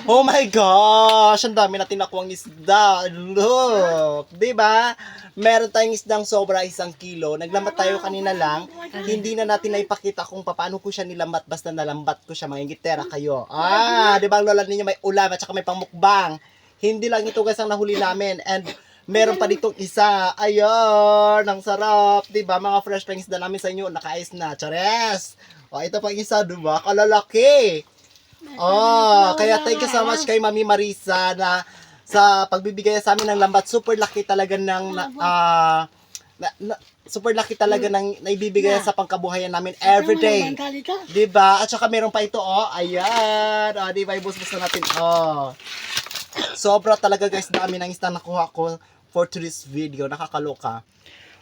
Oh my gosh! Ang dami natin nakuha ng isda. Look! Diba? Meron tayong isdang sobra 1 kilo. Naglambat tayo kanina lang. Hindi na natin naipakita kung paano ko siya nilambat. Basta nalambat ko siya. Mga ingitera kayo. Diba ang lola ninyo may ulam at saka may pangmukbang. Hindi lang ito guys ang nahuli namin. And meron pa ditong isa. Ayun! Ang sarap. Diba? Mga fresh pang isda namin sa inyo. Naka-ice na. Chares! O, ito pang isa. Diba? Kalalaki! Kaya thank you so much kay Mami Marisa na sa pagbibigay sa amin ng lambat. Super laki talaga ng super laki talaga ng naibibigay sa pangkabuhayan namin everyday. 'Di ba? At saka meron pa ito, ayan. 'Di ba? Ibus-bus na natin. Sobra talaga guys, dami ng isda nakuha ko for today's video. Nakakaloka.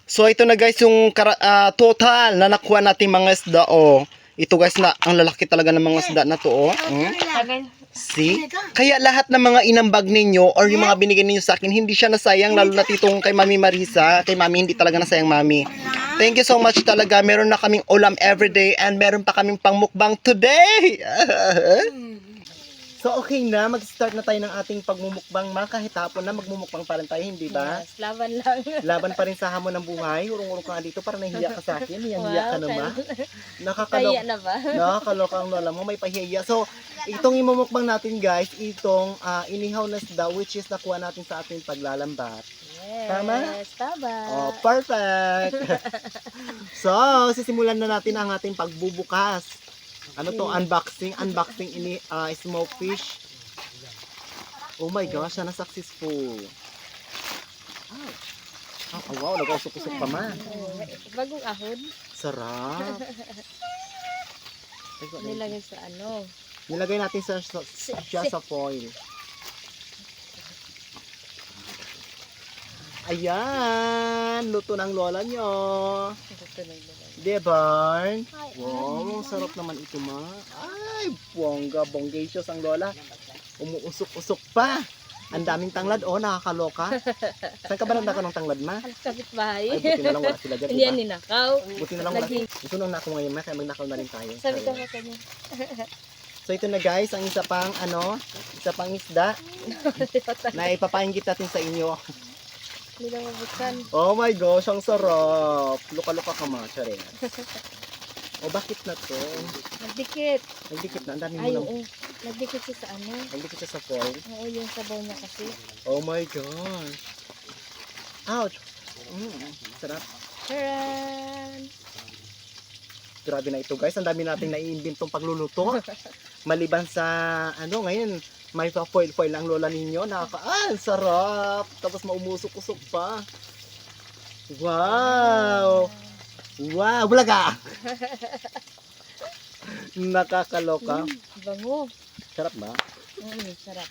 So ito na guys yung total na nakuha natin mga isda. Ito guys na ang lalaki talaga ng mga isda na to. See? Kaya lahat ng mga inambag ninyo or yung mga binigay ninyo sa akin, hindi siya nasayang, lalo na itong kay Mami Marisa. Kay Mami hindi talaga nasayang, Mami. Thank you so much talaga. Meron na kaming ulam everyday and meron pa kaming pangmukbang today. So okay na, mag-start na tayo ng ating pagmumukbang. Kahit hapon na magmumukbang pa rin tayo, hindi ba? Yes, laban lang. Laban pa rin sa hamon ng buhay. Urong-urong ka nga dito para nahiya ka sa akin. Hiya ka naman. Kaya na ba? Nakakaloka ang lola mo, may pahiya. So, itong imumukbang natin guys, itong inihaw na isda which is nakuha natin sa ating paglalambat. Yes, Tama? tama. Perfect! So, sisimulan na natin ang ating pagbubukas. Ano to? Unboxing ini smoked fish. Oh my gosh, sana successful. Wow, nag-usok-usok pa man. Bagong ahon. Sarap. Nilagay sa ano. Nilagay natin sa foil. Ayan, luto ng lola nyo. Diba? Wow, sarap naman ito ma. Ay, bonggacious ang lola. Umuusok-usok pa. Ang daming tanglad, nakakaloka. Saan ka ba nagdaka ng tanglad ma? Kapit bahay. Ay, buti na lang wala sila dyan, Hindi yan ninakaw. Buti na lang wala. Ito nang nako ngayon ma, kaya magnakaw na rin tayo. Sabi ko sa kanya. So ito na guys, ang isa pang isda na ipapainggit natin sa inyo. Hindi lang mabuksan. Oh my gosh, ang sarap. Luka-luka ka ma, Charin. Bakit na to? Nagdikit. Nagdikit na, ang dami mo Ay, lang. oo. Nagdikit siya sa ano. Nagdikit siya sa foil. Oo, yung sabaw niya kasi. Oh my gosh. Ouch. Sarap. Charan! Grabe na ito guys, ang dami nating naiimbentong pagluluto. Maliban sa, ngayon, may foil ang lola ninyo. Sarap. Tapos maumusok-usok pa. Wow. Wow, bulaga. Nakakaloka. Bango. Sarap ba? Sarap.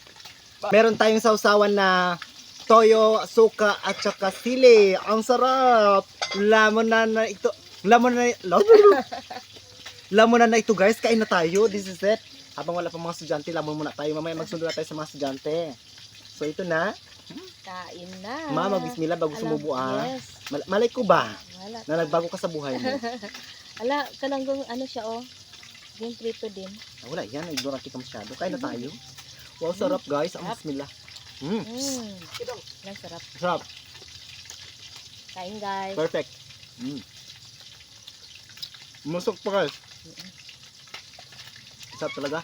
Meron tayong sausawan na toyo, suka at saka sili. Ang sarap. Lamunan na ito. Lamunan na ito guys. Kain na tayo. This is it. Habang wala pa mga estudyante, lamon muna tayo. Mamaya magsundo na tayo sa mga estudyante. So ito na. Kain na. Ma, mag-bismillah bago sumubo Yes. Malay ko ba Wala. na nagbago ka sa buhay mo? Ala, kananggang ano siya Yung prito din. Wala yan. Ignorante ka masyado. Kain na tayo. Wow, sarap guys. Ang bismillah. Lang sarap. Sarap. Kain guys. Perfect. Musok pa guys. Sarap talaga.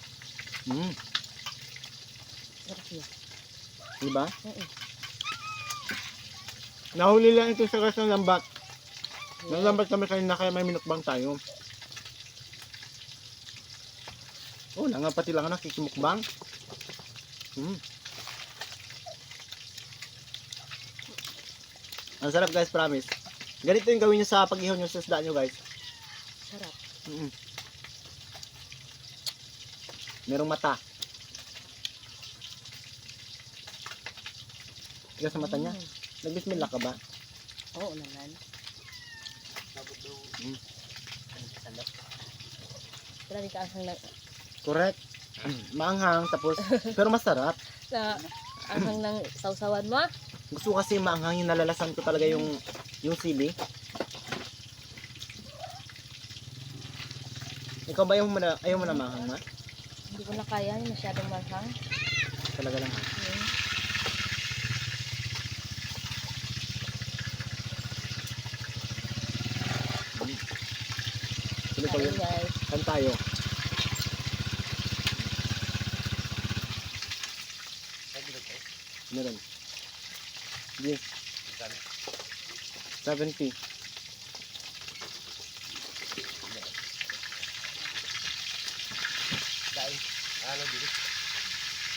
Sarap yun. Diba? Nahuli lang ito sa gas ng lambat. Ng lambat kami kanina kaya may minukbang tayo. Pati lang nakikimukbang. Ang sarap guys, promise. Ganito yung gawin nyo sa pag-ihaw nyo sa isda nyo guys. Sarap. Merong mata. Tiga sa mata niya. Nagbismillah ka ba? Oo naman. Grabe ka asang Correct. Maanghang tapos pero masarap. sa asang ng sausawan mo. Gusto ko kasi maanghang yung nalalasan ko talaga yung sili. Ikaw ba ayaw mo na maanghang ma? Hindi ko na kaya, masyadong manghang. talaga lang ha. Sino ko Kain yun? guys. Saan tayo? Meron. Yes. 70.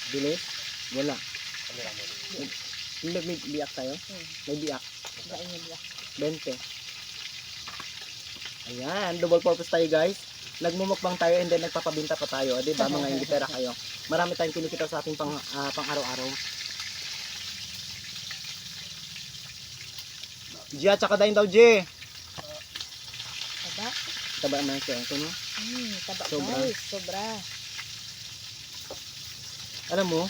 Bilis? Wala. May biyak tayo? May biyak. Kain niya biyak. 20. Ayan, double purpose tayo guys. Nagmumukbang tayo and then nagpapabinta pa tayo. Di ba mga ingitera kayo? Marami tayong kinikita sa ating pang araw-araw. Gia, tsaka dahin daw, G. Taba? Taba naman siya. Ito, no? Taba Sobra. guys. Sobra. Alam mo,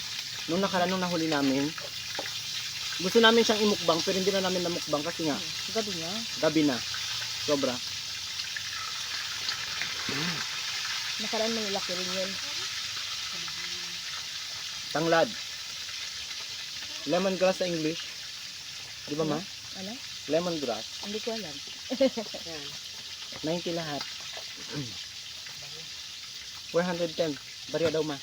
nung nakaraan, nung nahuli namin, gusto namin siyang imukbang, pero hindi na namin namukbang kasi nga, Gabi niya. gabi na. Sobra. Nakaraan mo laki rin yun. Tanglad. Lemongrass sa English. Di ba, ma? Ano? Lemongrass. Hindi ko alam. 90 lahat. 410. Barya daw, ma.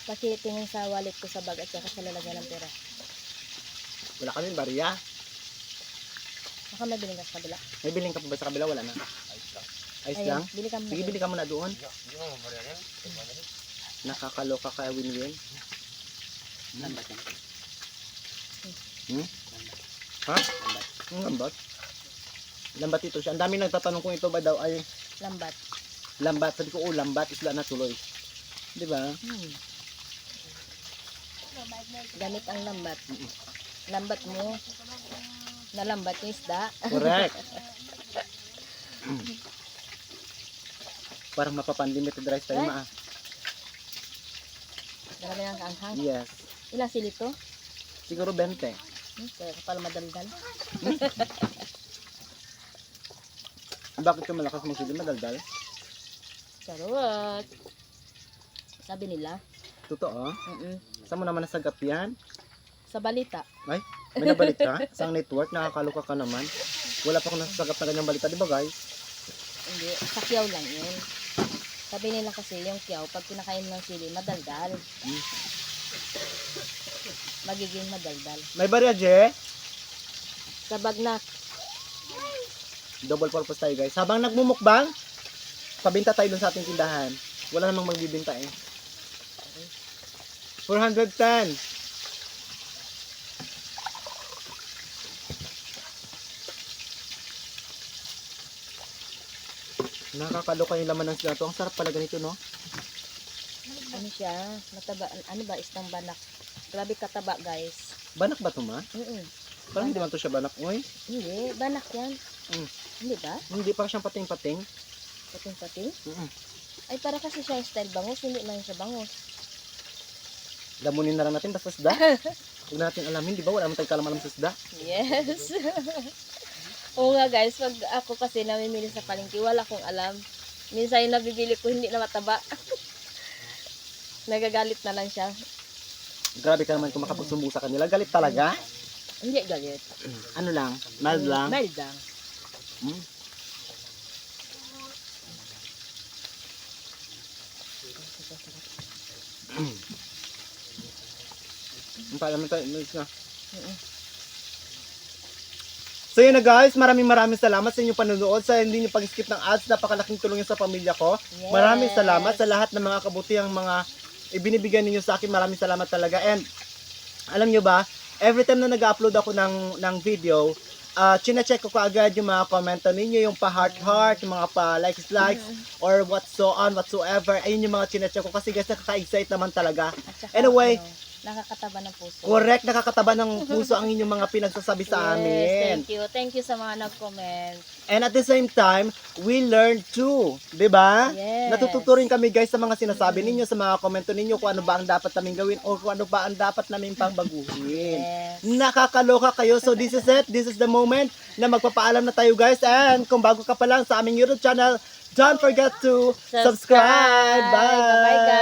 Pakitingin sa wallet ko sa bag at saka sa lalagyan ng pera. Wala kami barya. Baka may biling ka sa kabila. May biling ka pa ba sa kabila? Wala na. Ayos lang? Bili ka mo. Sige, bili ka muna doon. Nakakaloka ka, win-win. Hmm? Ha? Ang lambat? Lambat ito siya. Ang dami nagtatanong kung ito ba daw ay Lambat. lambat. Sabi ko, lambat, isla na tuloy. Di ba? Gamit ang lambat. Lambat mo. Nalambat yung isda. Correct. Parang mapapandimited rice tayo, ma. Marami ng kaanghang. Yes. Ilang sili to? Siguro 20. Kaya ka pala madaldal. Bakit ka malakas mo sila madaldal? Sarot. Sabi nila. Totoo? Mm-mm. Saan mo naman nasagap yan? Sa balita. Ay, may nabalik ka? Sa network, nakakaluka ka naman. Wala pa akong nasasagap na ganyang balita, di ba guys? Hindi. Sa kiyaw lang yun. Sabi nila kasi yung kiyaw, pag kinakain ng sili, madaldal. Magiging madaldal. May barya, Je? Sa bagnak. Double purpose tayo guys. Habang nagmumukbang, pabinta tayo dun sa ating tindahan. Wala namang magbibinta eh. 410. Nakakaloka yung laman ng sila to. Ang sarap pala ganito, no? Ano siya? Mataba. Ano ba? Istang banak. Grabe kataba, guys. Banak ba to, ma? Mm-mm. Parang hindi man to siya banak. Uy, Hindi. Banak yan. Mm. Hindi ba? hindi pa siyang pating-pating. Pating-pating? Mm-mm. Ay, para kasi siya style bangus. Hindi man siya bangus. Lamunin na lang natin basta isda. Huwag natin alamin, di ba? Wala naman tayong kalaman sa isda. Yes. Oo nga, guys. Pag ako kasi namimili sa palengke, wala akong alam. Minsan yung nabibili ko, hindi na mataba. Nagagalit na lang siya. Grabe ka naman kung makapagsumbong sa kanila. Galit talaga. Hindi galit. Ano lang? Mild lang. Mild lang. Hmm? Ang paalam tayo. Mm-mm. So yun na guys, maraming salamat sa inyong panonood. Sa hindi nyo pag-skip ng ads, napakalaking tulong yun sa pamilya ko. Yes. Maraming salamat sa lahat ng mga kabutihang mga ibinibigay ninyo sa akin. Maraming salamat talaga. And alam nyo ba, every time na nag-upload ako ng video, chine-check ko kaagad yung mga komento ninyo, yung pa-heart-heart, yung mga pa-likes, or whatsoever. Ayun yung mga chine-check ko kasi guys, nakaka-excite naman talaga. At saka, Anyway, ano, nakakataba ng puso. Correct, nakakataba ng puso ang inyong mga pinagsasabi sa amin. Yes, thank you sa mga nag-comment. And at the same time, we learn too. 'Di ba? Yes. Natututo rin kami guys sa mga sinasabi ninyo, sa mga komento ninyo kung ano ba ang dapat namin gawin o kung ano ba ang dapat namin pang baguhin. Yes. Nakakaloka kayo. So this is it. This is the moment na magpapaalam na tayo guys. And kung bago ka pa lang sa aming YouTube channel, don't forget to subscribe. Bye! Bye-bye, guys.